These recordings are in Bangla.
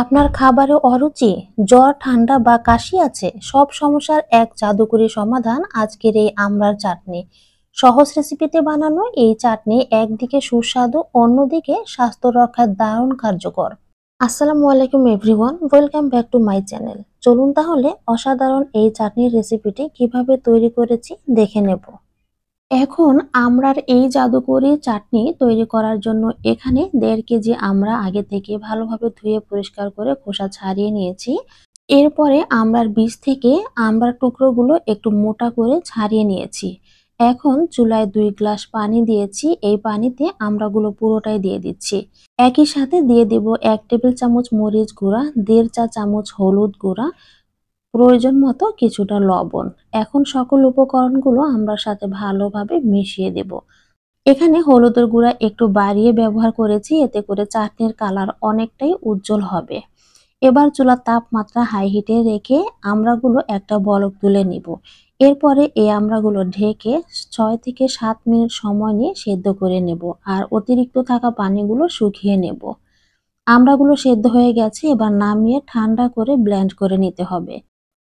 আপনার খাবারে অরুচি, জ্বর, ঠান্ডা বা কাশি আছে? সব সমস্যার এক জাদুকরি সমাধান আজকের এই আমড়ার চাটনি। সহজ রেসিপিতে বানানো এই চাটনি একদিকে সুস্বাদু, অন্যদিকে স্বাস্থ্য রক্ষায় দারুণ কার্যকর। আসসালামু আলাইকুম everyone, welcome back to my channel. চলুন তাহলে অসাধারণ এই চাটনির রেসিপিটি কিভাবে তৈরি করেছি দেখে নেব। এখন আমড়ার এই জাদুকরি চাটনি তৈরি করার জন্য এখানে 1.5 কেজি আমড়া আগে থেকে ভালোভাবে ধুয়ে পরিষ্কার করে খোসা ছাড়িয়ে নিয়েছি। এরপরে আমড়ার বীজ থেকে আমড়ার টুকরোগুলো একটু মোটা করে ছাড়িয়ে নিয়েছি। এখন চুলায় 2 গ্লাস পানি দিয়েছি। এই পানিতে আমড়াগুলো পুরোটাই দিয়ে দিচ্ছি। একই সাথে দিয়ে দিব 1 টেবিল চামচ মরিচ গুঁড়া, 1.5 চা চামচ হলুদ গুঁড়া, প্রয়োজন মতো কিছুটা লবণ। এখন সকল উপকরণগুলো আমড়ার সাথে ভালোভাবে মিশিয়ে দেব। এখানে হলুদের গুঁড়া একটু বাড়িয়ে ব্যবহার করেছি, এতে করে চাটনির কালার অনেকটাই উজ্জ্বল হবে। এবার চুলার তাপমাত্রা হাই হিটে রেখে আমড়াগুলো একটা বলক তুলে নিব। এরপরে এই আমড়াগুলো ঢেকে 6 থেকে 7 মিনিট সময় নিয়ে সেদ্ধ করে নেব, আর অতিরিক্ত থাকা পানিগুলো শুকিয়ে নেব। আমড়াগুলো সেদ্ধ হয়ে গেছে, এবার নামিয়ে ঠান্ডা করে ব্লেন্ড করে নিতে হবে।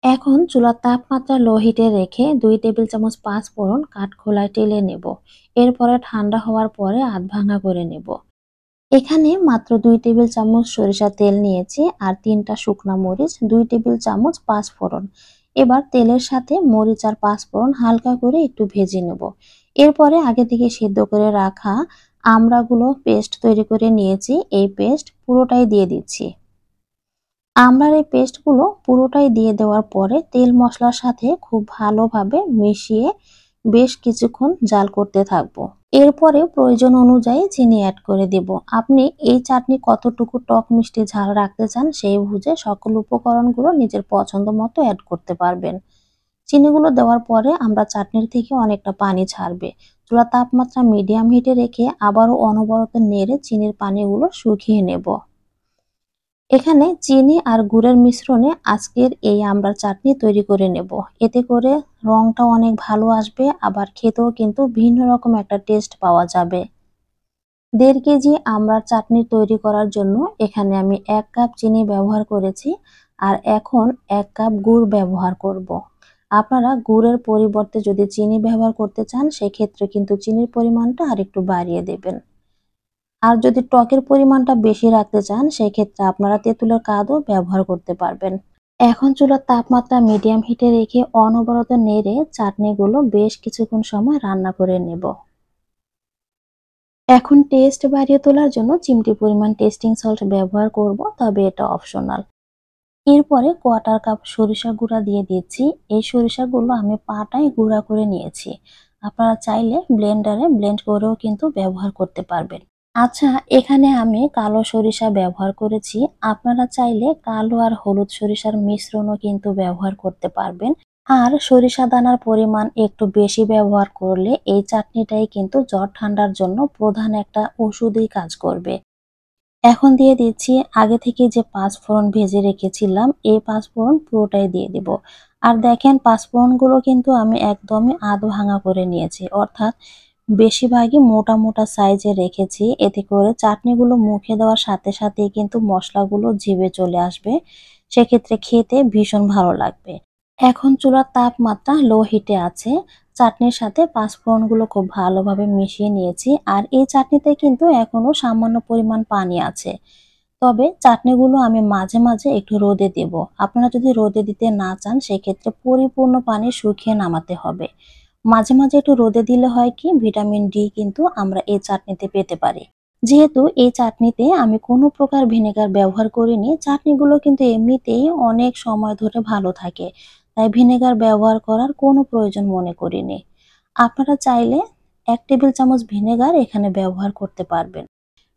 এখন চুলার তাপমাত্রা লো হিটে রেখে 2 টেবিল চামচ পাঁচফোড়ন কাঠখোলায় টেলে নেব। এরপরে ঠান্ডা হওয়ার পরে আধ ভাঙা করে নেব। এখানে মাত্র 2 টেবিল চামচ সরিষার তেল নিয়েছি, আর 3টা শুকনা মরিচ, 2 টেবিল চামচ পাঁচফোড়ন। এবার তেলের সাথে মরিচ আর পাঁচফোড়ন হালকা করে একটু ভেজে নেব। এরপরে আগে থেকে সিদ্ধ করে রাখা আমড়াগুলো পেস্ট তৈরি করে নিয়েছি, এই পেস্ট পুরোটাই দিয়ে দিচ্ছি। আমড়ার এই পেস্টগুলো পুরোটাই দিয়ে দেওয়ার পরে তেল মশলার সাথে খুব ভালোভাবে মিশিয়ে বেশ কিছুক্ষণ জাল করতে থাকবো। এরপরে প্রয়োজন অনুযায়ী চিনি অ্যাড করে দেব। আপনি এই চাটনি কতটুকু টক মিষ্টি ঝাল রাখতে চান সেই বুঝে সকল উপকরণগুলো নিজের পছন্দ মতো অ্যাড করতে পারবেন। চিনিগুলো দেওয়ার পরে আমরা চাটনির থেকে অনেকটা পানি ছাড়বে। চুলার তাপমাত্রা মিডিয়াম হিটে রেখে আবারও অনবরত নেড়ে চিনির পানিগুলো শুকিয়ে নেব। এখানে চিনি আর গুড়ের মিশ্রণে আজকের এই আমড়ার চাটনি তৈরি করে নেব। এতে করে রংটা অনেক ভালো আসবে, আবার খেতেও কিন্তু ভিন্ন রকম একটা টেস্ট পাওয়া যাবে। 1.5 কেজি আমড়ার চাটনি তৈরি করার জন্য এখানে আমি 1 কাপ চিনি ব্যবহার করেছি, আর এখন 1 কাপ গুড় ব্যবহার করব। আপনারা গুড়ের পরিবর্তে যদি চিনি ব্যবহার করতে চান সেক্ষেত্রে কিন্তু চিনির পরিমাণটা আরেকটু বাড়িয়ে দেবেন। আর যদি টকের পরিমাণটা বেশি রাখতে চান সেক্ষেত্রে আপনারা তেঁতুলের কাঠও ব্যবহার করতে পারবেন। এখন চুলার তাপমাত্রা মিডিয়াম হিটে রেখে অনবরত নেড়ে চাটনিগুলো বেশ কিছুক্ষণ সময় রান্না করে নেব। এখন টেস্ট বাড়িয়ে তোলার জন্য চিমটি পরিমাণ টেস্টিং সল্ট ব্যবহার করব, তবে এটা অপশনাল। এরপরে কোয়ার্টার কাপ সরিষা গুঁড়া দিয়ে দিচ্ছি। এই সরিষাগুলো আমি পাটায় গুঁড়া করে নিয়েছি। আপনারা চাইলে ব্লেন্ডারে ব্লেন্ড করেও কিন্তু ব্যবহার করতে পারবেন। আচ্ছা, এখানে আমি কালো সরিষা ব্যবহার করেছি। আপনারা চাইলে কালো আর হলুদ সরিষার মিশ্রণও কিন্তু ব্যবহার করতে পারবেন। আর সরিষা দানার পরিমাণ একটু বেশি ব্যবহার করলে এই চাটনিটাই কিন্তু জ্বর ঠান্ডার জন্য প্রধান একটা ওষুধই কাজ করবে। এখন দিয়ে দিচ্ছি আগে থেকে যে পাঁচফোড়ন ভেজে রেখেছিলাম, এই পাঁচফোড়ন পুরোটাই দিয়ে দিব। আর দেখেন পাঁচফোড়নগুলো কিন্তু আমি একদমই আধ ভাঙা করে নিয়েছি, অর্থাৎ বেশিরভাগই মোটা মোটা সাইজে রেখেছি। এতে করে চাটনিগুলো মুখে দেওয়ার সাথে সাথেই কিন্তু মশলাগুলো জিভে চলে আসবে, সেক্ষেত্রে খেতে ভীষণ ভালো লাগবে। এখন চুলার তাপমাত্রা লো হিটে আছে। চাটনির সাথে পাঁচফোড়নগুলো খুব ভালোভাবে মিশিয়ে নিয়েছি, আর এই চাটনিতে কিন্তু এখনো সামান্য পরিমাণ পানি আছে। তবে চাটনিগুলো আমি মাঝে মাঝে একটু রোদে দেব। আপনারা যদি রোদে দিতে না চান সেক্ষেত্রে পরিপূর্ণ পানি শুকিয়ে নামাতে হবে। মাঝে মাঝে একটু রোদে দিলে হয় কি, ভিটামিন ডি কিন্তু আমরা এই চাটনিতে পেতে পারি। যেহেতু এই চাটনিতে আমি কোনো প্রকার ভিনেগার ব্যবহার করিনি, চাটনিগুলো কিন্তু এমনিতেই অনেক সময় ধরে ভালো থাকে, তাই ভিনেগার ব্যবহার করার কোনো প্রয়োজন মনে করিনি। আপনারা চাইলে 1 টেবিল চামচ ভিনেগার এখানে ব্যবহার করতে পারবেন।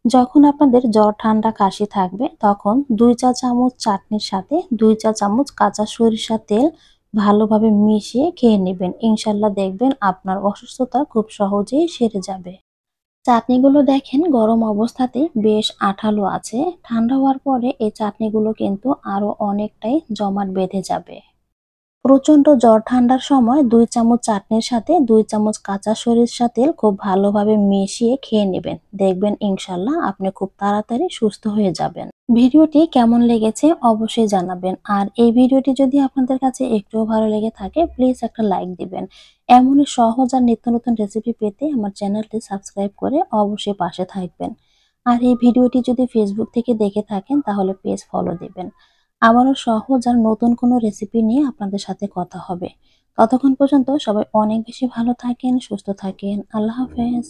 যখন আপনাদের জ্বর ঠান্ডা কাশি থাকবে তখন 2 চা চামচ চাটনির সাথে 2 চা চামচ কাঁচা সরিষার তেল ভালোভাবে মিশিয়ে খেয়ে নেবেন। ইনশাল্লাহ দেখবেন আপনার অসুস্থতা খুব সহজেই সেরে যাবে। চাটনিগুলো দেখেন গরম অবস্থাতেই বেশ আঠালো আছে। ঠান্ডা হওয়ার পরে এই চাটনিগুলো কিন্তু আরো অনেকটাই জমাট বেঁধে যাবে। প্রচন্ড জ্বর ঠান্ডার সময় 2 চামচ চাটনির সাথে 2 চামচ কাঁচা সরিষা তেল খুব ভালোভাবে মিশিয়ে খেয়ে নেবেন। দেখবেন ইনশাল্লাহ আপনি খুব তাড়াতাড়ি সুস্থ হয়ে যাবেন। ভিডিওটি কেমন লেগেছে অবশ্যই জানাবেন। আর এই ভিডিওটি যদি আপনাদের কাছে একটুও ভালো লেগে থাকে প্লিজ একটা লাইক দিবেন। এমনই সহজ আর নিত্য নতুন রেসিপি পেতে আমার চ্যানেলটি সাবস্ক্রাইব করে অবশ্যই পাশে থাকবেন। আর এই ভিডিওটি যদি ফেসবুক থেকে দেখে থাকেন তাহলে পেজ ফলো দিবেন। আবারও সহজ আর নতুন কোনো রেসিপি নিয়ে আপনাদের সাথে কথা হবে। ততক্ষণ পর্যন্ত সবাই অনেক বেশি ভালো থাকেন, সুস্থ থাকেন। আল্লাহ হাফেজ।